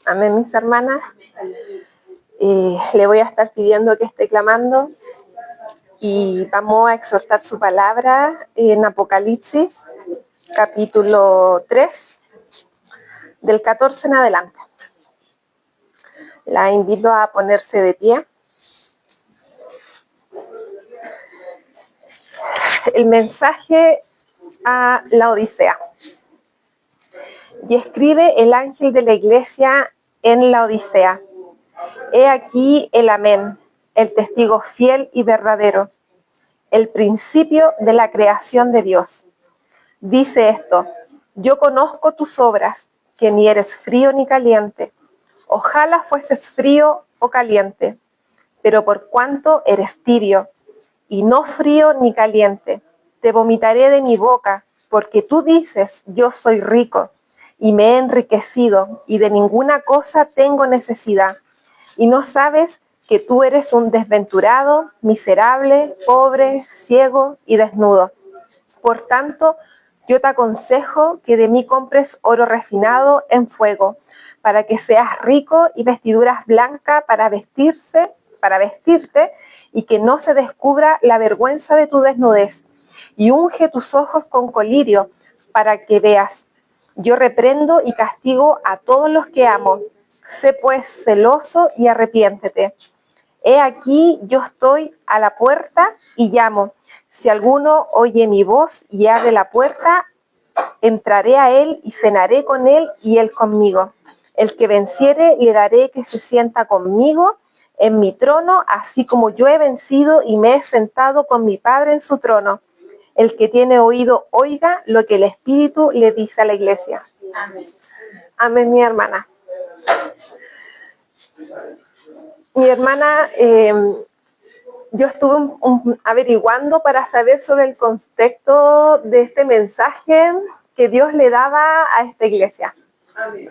Amén, mis hermanas. Le voy a estar pidiendo que esté clamando y vamos a exhortar su palabra en Apocalipsis, capítulo 3, del 14 en adelante. La invito a ponerse de pie. El mensaje a la Odisea. Y escribe el ángel de la iglesia en la Odisea. He aquí el amén, el testigo fiel y verdadero, el principio de la creación de Dios. Dice esto: yo conozco tus obras, que ni eres frío ni caliente. Ojalá fueses frío o caliente, pero por cuanto eres tibio, y no frío ni caliente, te vomitaré de mi boca, porque tú dices: yo soy rico, y me he enriquecido, y de ninguna cosa tengo necesidad. Y no sabes que tú eres un desventurado, miserable, pobre, ciego y desnudo. Por tanto, yo te aconsejo que de mí compres oro refinado en fuego, para que seas rico, y vestiduras blancas para vestirte, y que no se descubra la vergüenza de tu desnudez. Y unge tus ojos con colirio, para que veas. Yo reprendo y castigo a todos los que amo. Sé pues celoso y arrepiéntete. He aquí, yo estoy a la puerta y llamo. Si alguno oye mi voz y abre la puerta, entraré a él y cenaré con él y él conmigo. El que venciere, le daré que se sienta conmigo en mi trono, así como yo he vencido y me he sentado con mi Padre en su trono. El que tiene oído, oiga lo que el Espíritu le dice a la iglesia. Amén, mi hermana. Mi hermana, yo estuve averiguando para saber sobre el contexto de este mensaje que Dios le daba a esta iglesia. Amén.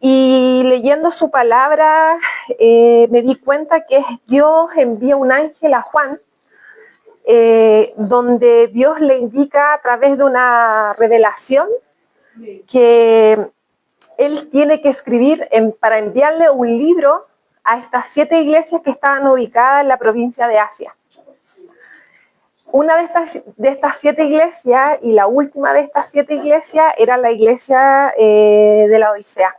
Y leyendo su palabra, me di cuenta que Dios envía un ángel a Juan, donde Dios le indica a través de una revelación que él tiene que escribir para enviarle un libro a estas 7 iglesias que estaban ubicadas en la provincia de Asia. Una de estas 7 iglesias, y la última de estas 7 iglesias, era la iglesia de la Odisea.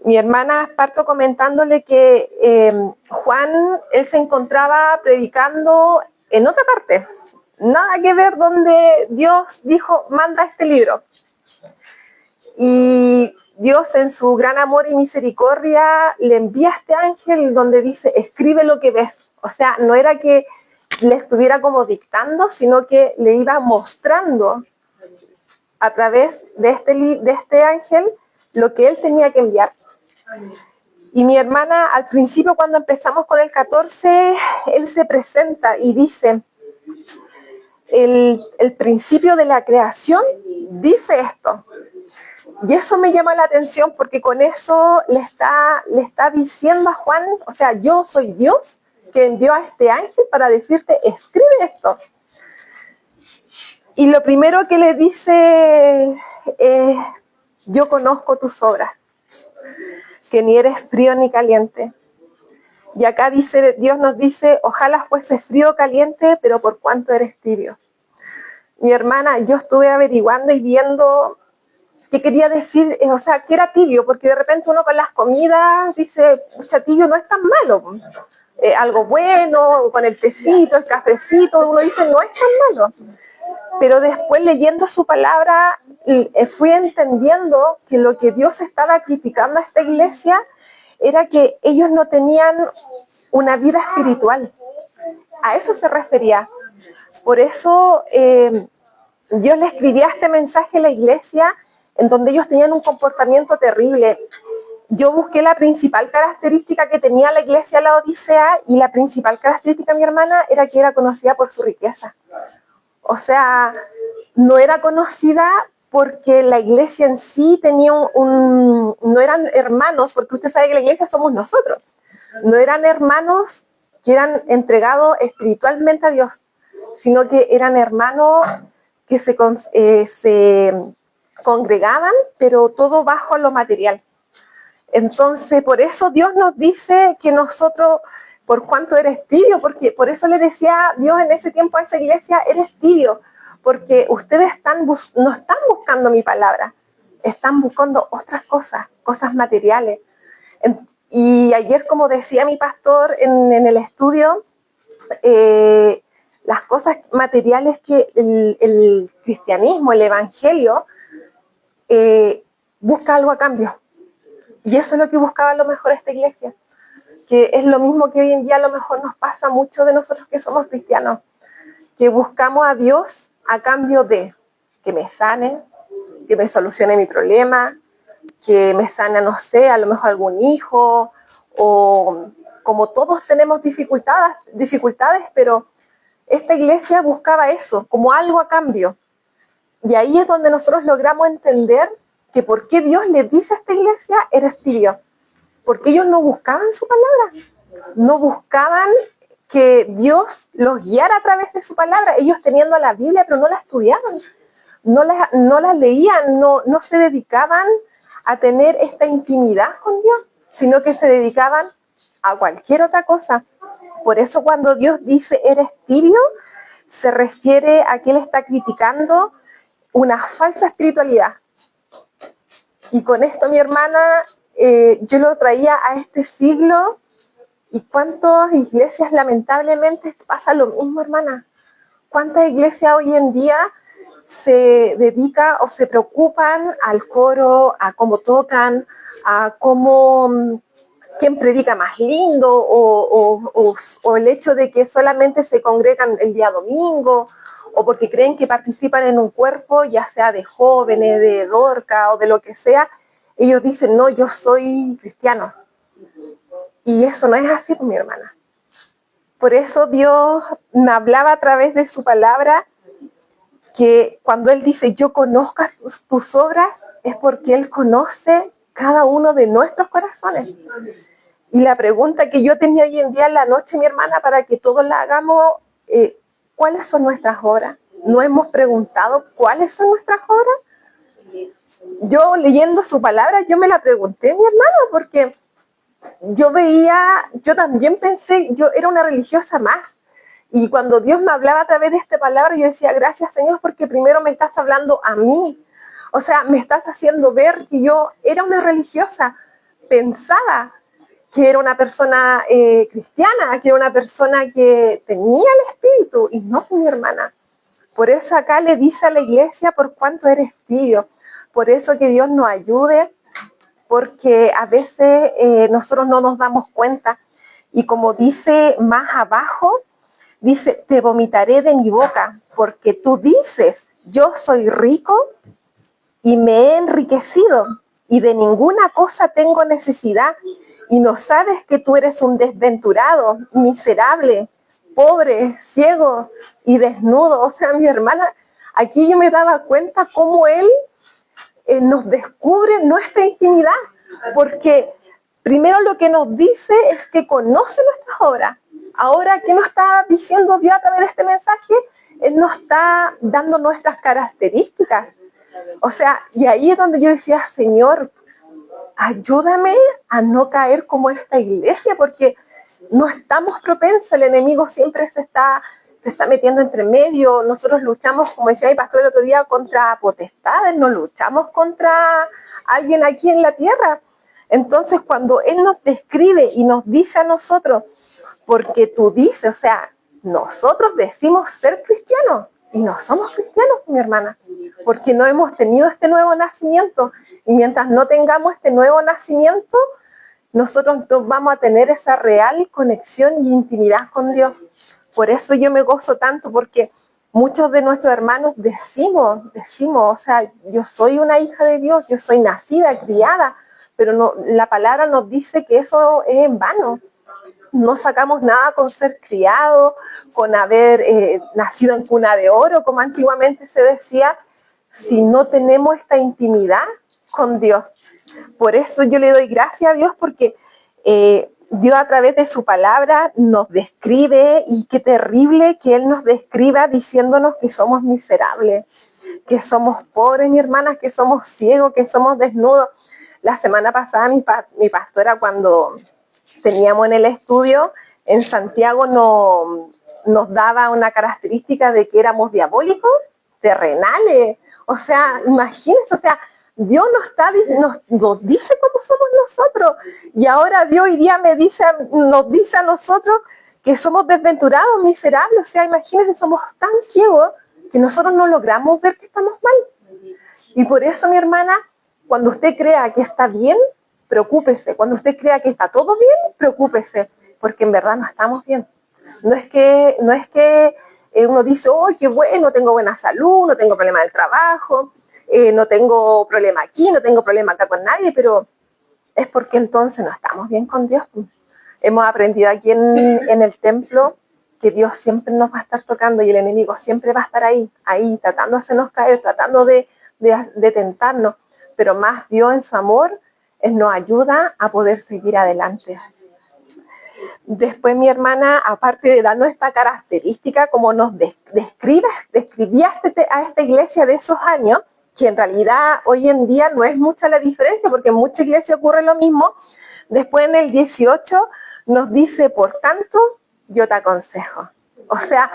Mi hermana parto comentándole que Juan, él se encontraba predicando en otra parte, nada que ver donde Dios dijo: manda este libro. Y Dios, en su gran amor y misericordia, le envía a este ángel donde dice: escribe lo que ves. O sea, no era que le estuviera como dictando, sino que le iba mostrando a través de este ángel lo que él tenía que enviar. Y mi hermana, al principio, cuando empezamos con el 14, él se presenta y dice: el principio de la creación dice esto. Y eso me llama la atención, porque con eso le está diciendo a Juan: o sea, yo soy Dios que envió a este ángel para decirte: escribe esto. Y lo primero que le dice es: yo conozco tus obras, que ni eres frío ni caliente. Y acá Dios nos dice: ojalá fuese frío o caliente, pero por cuanto eres tibio. Mi hermana, yo estuve averiguando y viendo qué quería decir, o sea, que era tibio, porque de repente uno con las comidas dice: pucha, tibio no es tan malo. Algo bueno, con el tecito, el cafecito, uno dice: no es tan malo. Pero después, leyendo su palabra, fui entendiendo que lo que Dios estaba criticando a esta iglesia era que ellos no tenían una vida espiritual. A eso se refería. Por eso Dios le escribía este mensaje a la iglesia, en donde ellos tenían un comportamiento terrible. Yo busqué la principal característica que tenía la iglesia de la Odisea, y la principal característica, mi hermana, era que era conocida por su riqueza. O sea, no era conocida porque la iglesia en sí tenía no eran hermanos, porque usted sabe que la iglesia somos nosotros. No eran hermanos que eran entregados espiritualmente a Dios, sino que eran hermanos que se congregaban, pero todo bajo lo material. Entonces, por eso Dios nos dice que nosotros, por cuanto eres tibio, porque por eso le decía Dios en ese tiempo a esa iglesia, eres tibio, porque ustedes no están buscando mi palabra, están buscando otras cosas, cosas materiales. Y ayer, como decía mi pastor en el estudio, las cosas materiales que el cristianismo, el evangelio, busca algo a cambio. Y eso es lo que buscaba a lo mejor esta iglesia, que es lo mismo que hoy en día a lo mejor nos pasa a muchos de nosotros que somos cristianos, que buscamos a Dios a cambio de que me sane, que me solucione mi problema, que me sana, no sé, a lo mejor algún hijo, o como todos tenemos dificultades, pero esta iglesia buscaba eso, como algo a cambio. Y ahí es donde nosotros logramos entender que por qué Dios le dice a esta iglesia, eres tibio. Porque ellos no buscaban su palabra, no buscaban que Dios los guiara a través de su palabra, ellos teniendo la Biblia, pero no la estudiaban, no la leían, no se dedicaban a tener esta intimidad con Dios, sino que se dedicaban a cualquier otra cosa. Por eso cuando Dios dice eres tibio, se refiere a que Él está criticando una falsa espiritualidad. Y con esto, mi hermana, yo lo traía a este siglo, y cuántas iglesias lamentablemente pasa lo mismo, hermana. ¿Cuántas iglesias hoy en día se dedican o se preocupan al coro, a cómo tocan, a cómo quién predica más lindo, o el hecho de que solamente se congregan el día domingo, o porque creen que participan en un cuerpo, ya sea de jóvenes, de Dorca o de lo que sea, ellos dicen, no, yo soy cristiano. Y eso no es así, mi hermana. Por eso Dios me hablaba a través de su palabra, que cuando Él dice, yo conozco tus obras, es porque Él conoce cada uno de nuestros corazones. Y la pregunta que yo tenía hoy en día en la noche, mi hermana, para que todos la hagamos, ¿cuáles son nuestras obras? ¿No hemos preguntado cuáles son nuestras obras? Yo leyendo su palabra, yo me la pregunté, mi hermana, porque yo también pensé, yo era una religiosa más. Y cuando Dios me hablaba a través de esta palabra, yo decía, gracias Señor, porque primero me estás hablando a mí. O sea, me estás haciendo ver que yo era una religiosa. Pensaba que era una persona cristiana, que era una persona que tenía el Espíritu, y no, mi hermana. Por eso acá le dice a la iglesia, por cuánto eres tibio. Por eso que Dios nos ayude, porque a veces nosotros no nos damos cuenta. Y como dice más abajo, dice, te vomitaré de mi boca, porque tú dices, yo soy rico y me he enriquecido, y de ninguna cosa tengo necesidad, y no sabes que tú eres un desventurado, miserable, pobre, ciego y desnudo. O sea, mi hermana, aquí yo me daba cuenta cómo Él nos descubre nuestra intimidad, porque primero lo que nos dice es que conoce nuestras obras. Ahora, ¿qué nos está diciendo Dios a través de este mensaje? Él nos está dando nuestras características. O sea, y ahí es donde yo decía, Señor, ayúdame a no caer como esta iglesia, porque no estamos propensos, el enemigo siempre se está metiendo entre medio. Nosotros luchamos, como decía mi pastor el otro día, contra potestades, no luchamos contra alguien aquí en la tierra. Entonces, cuando Él nos describe y nos dice a nosotros, porque tú dices, o sea, nosotros decimos ser cristianos y no somos cristianos, mi hermana, porque no hemos tenido este nuevo nacimiento, y mientras no tengamos este nuevo nacimiento, nosotros no vamos a tener esa real conexión y intimidad con Dios. Por eso yo me gozo tanto, porque muchos de nuestros hermanos decimos, o sea, yo soy una hija de Dios, yo soy nacida, criada, pero no, la palabra nos dice que eso es en vano. No sacamos nada con ser criado, con haber nacido en cuna de oro, como antiguamente se decía, si no tenemos esta intimidad con Dios. Por eso yo le doy gracias a Dios, porque Dios a través de su palabra nos describe, y qué terrible que Él nos describa diciéndonos que somos miserables, que somos pobres, mi hermana, que somos ciegos, que somos desnudos. La semana pasada mi pastora, cuando teníamos en el estudio, en Santiago nos daba una característica de que éramos diabólicos, terrenales. O sea, imagínense, o sea, Dios nos dice cómo somos nosotros. Y ahora Dios hoy día nos dice a nosotros que somos desventurados, miserables. O sea, imagínense, somos tan ciegos que nosotros no logramos ver que estamos mal. Y por eso, mi hermana, cuando usted crea que está bien, preocúpese. Cuando usted crea que está todo bien, preocúpese. Porque en verdad no estamos bien. No es que uno dice, oh, qué bueno, tengo buena salud, no tengo problema del trabajo, no tengo problema aquí, no tengo problema acá con nadie, pero es porque entonces no estamos bien con Dios. Hemos aprendido aquí en el templo que Dios siempre nos va a estar tocando y el enemigo siempre va a estar ahí, tratando de hacernos caer, tratando de tentarnos, pero más Dios en su amor nos ayuda a poder seguir adelante. Después mi hermana, aparte de darnos esta característica, como nos describía a esta iglesia de esos años, que en realidad hoy en día no es mucha la diferencia, porque en muchas iglesias ocurre lo mismo. Después en el 18 nos dice, por tanto, yo te aconsejo. O sea,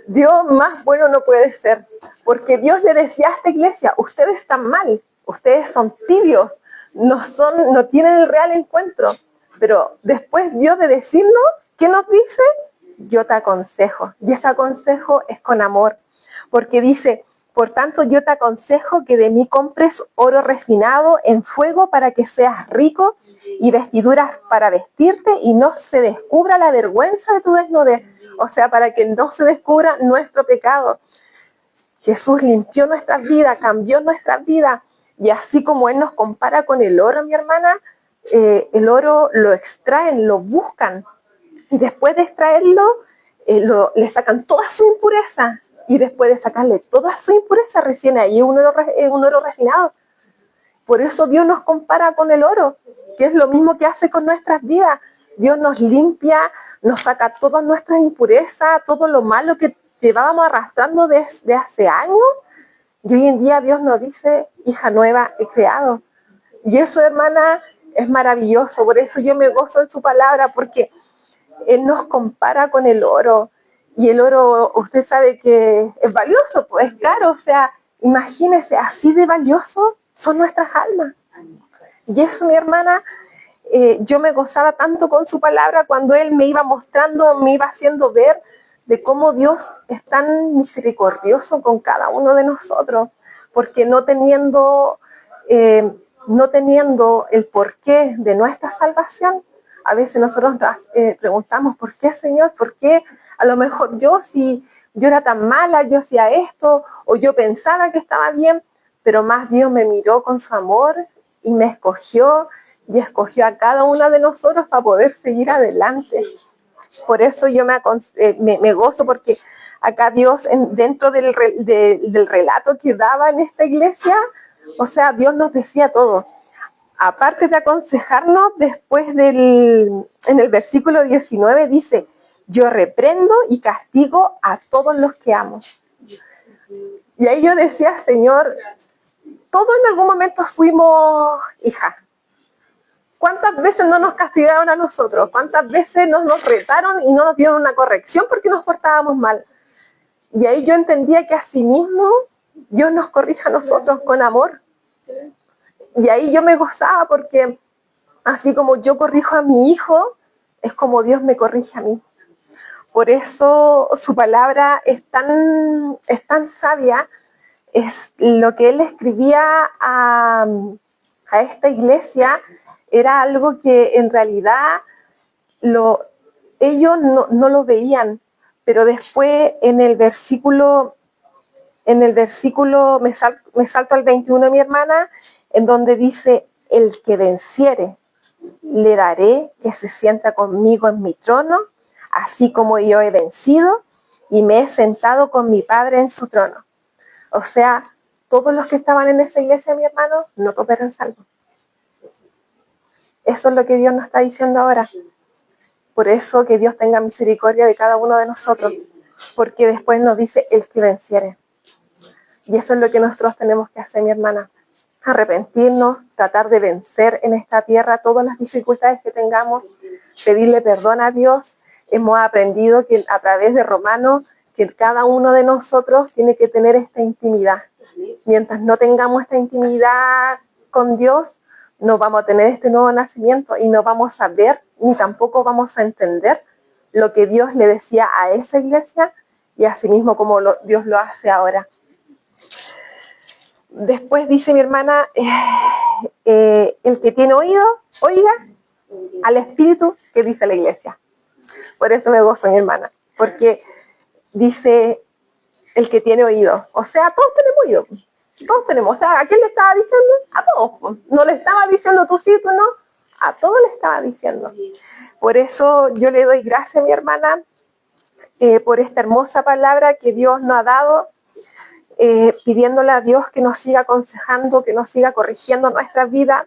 Dios más bueno no puede ser, porque Dios le decía a esta iglesia, ustedes están mal, ustedes son tibios, no tienen el real encuentro. Pero después Dios de decirnos, ¿qué nos dice? Yo te aconsejo. Y ese consejo es con amor. Porque dice, por tanto yo te aconsejo que de mí compres oro refinado en fuego para que seas rico y vestiduras para vestirte y no se descubra la vergüenza de tu desnudez. O sea, para que no se descubra nuestro pecado. Jesús limpió nuestras vidas, cambió nuestras vidas. Y así como Él nos compara con el oro, mi hermana, el oro lo extraen, lo buscan y después de extraerlo le sacan toda su impureza y después de sacarle toda su impureza recién ahí un oro refinado. Por eso Dios nos compara con el oro, que es lo mismo que hace con nuestras vidas. Dios nos limpia, nos saca todas nuestras impurezas, todo lo malo que llevábamos arrastrando desde hace años, y hoy en día Dios nos dice, hija nueva he creado. Y eso, hermana, es maravilloso. Por eso yo me gozo en su palabra, porque Él nos compara con el oro. Y el oro, usted sabe que es valioso, pues es caro. O sea, imagínese, así de valioso son nuestras almas. Y eso, mi hermana, yo me gozaba tanto con su palabra cuando Él me iba mostrando, me iba haciendo ver de cómo Dios es tan misericordioso con cada uno de nosotros. Porque no teniendo el porqué de nuestra salvación, a veces nosotros preguntamos, ¿por qué, Señor? ¿Por qué? A lo mejor si yo era tan mala, yo hacía esto, o yo pensaba que estaba bien, pero más Dios me miró con su amor y me escogió, y escogió a cada una de nosotros para poder seguir adelante. Por eso yo me gozo, porque acá Dios, dentro del relato que daba en esta iglesia, o sea, Dios nos decía todo. Aparte de aconsejarnos, después en el versículo 19 dice, yo reprendo y castigo a todos los que amo. Y ahí yo decía, Señor, todos en algún momento fuimos hijas. ¿Cuántas veces no nos castigaron a nosotros? ¿Cuántas veces nos retaron y no nos dieron una corrección porque nos portábamos mal? Y ahí yo entendía que asimismo Dios nos corrige a nosotros con amor. Y ahí yo me gozaba, porque así como yo corrijo a mi hijo, es como Dios me corrige a mí. Por eso su palabra es tan sabia. Es lo que Él escribía a esta iglesia, era algo que en realidad ellos no lo veían, pero después en el versículo me salto al 21, mi hermana, en donde dice, el que venciere, le daré que se sienta conmigo en mi trono, así como yo he vencido y me he sentado con mi Padre en su trono. O sea, todos los que estaban en esa iglesia, mi hermano, no todos eran salvos. Eso es lo que Dios nos está diciendo ahora. Por eso que Dios tenga misericordia de cada uno de nosotros, porque después nos dice el que venciere. Y eso es lo que nosotros tenemos que hacer, mi hermana. arrepentirnos, tratar de vencer en esta tierra todas las dificultades que tengamos, pedirle perdón a Dios. Hemos aprendido que a través de Romanos, que cada uno de nosotros tiene que tener esta intimidad. Mientras no tengamos esta intimidad con Dios, no vamos a tener este nuevo nacimiento y no vamos a ver ni tampoco vamos a entender lo que Dios le decía a esa iglesia y asimismo como Dios lo hace ahora. Después dice mi hermana, el que tiene oído, oiga al Espíritu que dice la iglesia. Por eso me gozo, mi hermana, porque dice el que tiene oído. O sea, todos tenemos oído. Todos tenemos. O sea, ¿a quién le estaba diciendo? A todos. No le estaba diciendo tú sí, tú no. A todos le estaba diciendo. Por eso yo le doy gracias, mi hermana, por esta hermosa palabra que Dios nos ha dado, pidiéndole a Dios que nos siga aconsejando, que nos siga corrigiendo nuestras vidas,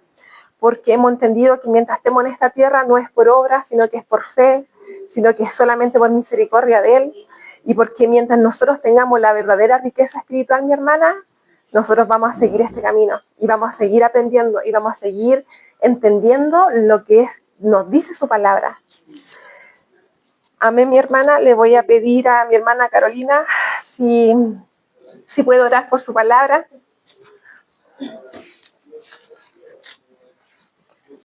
porque hemos entendido que mientras estemos en esta tierra no es por obra, sino que es por fe, sino que es solamente por misericordia de Él, y porque mientras nosotros tengamos la verdadera riqueza espiritual, mi hermana, nosotros vamos a seguir este camino, y vamos a seguir aprendiendo, y vamos a seguir entendiendo lo que nos dice su palabra. Amén, mi hermana. Le voy a pedir a mi hermana Carolina si puede orar por su palabra.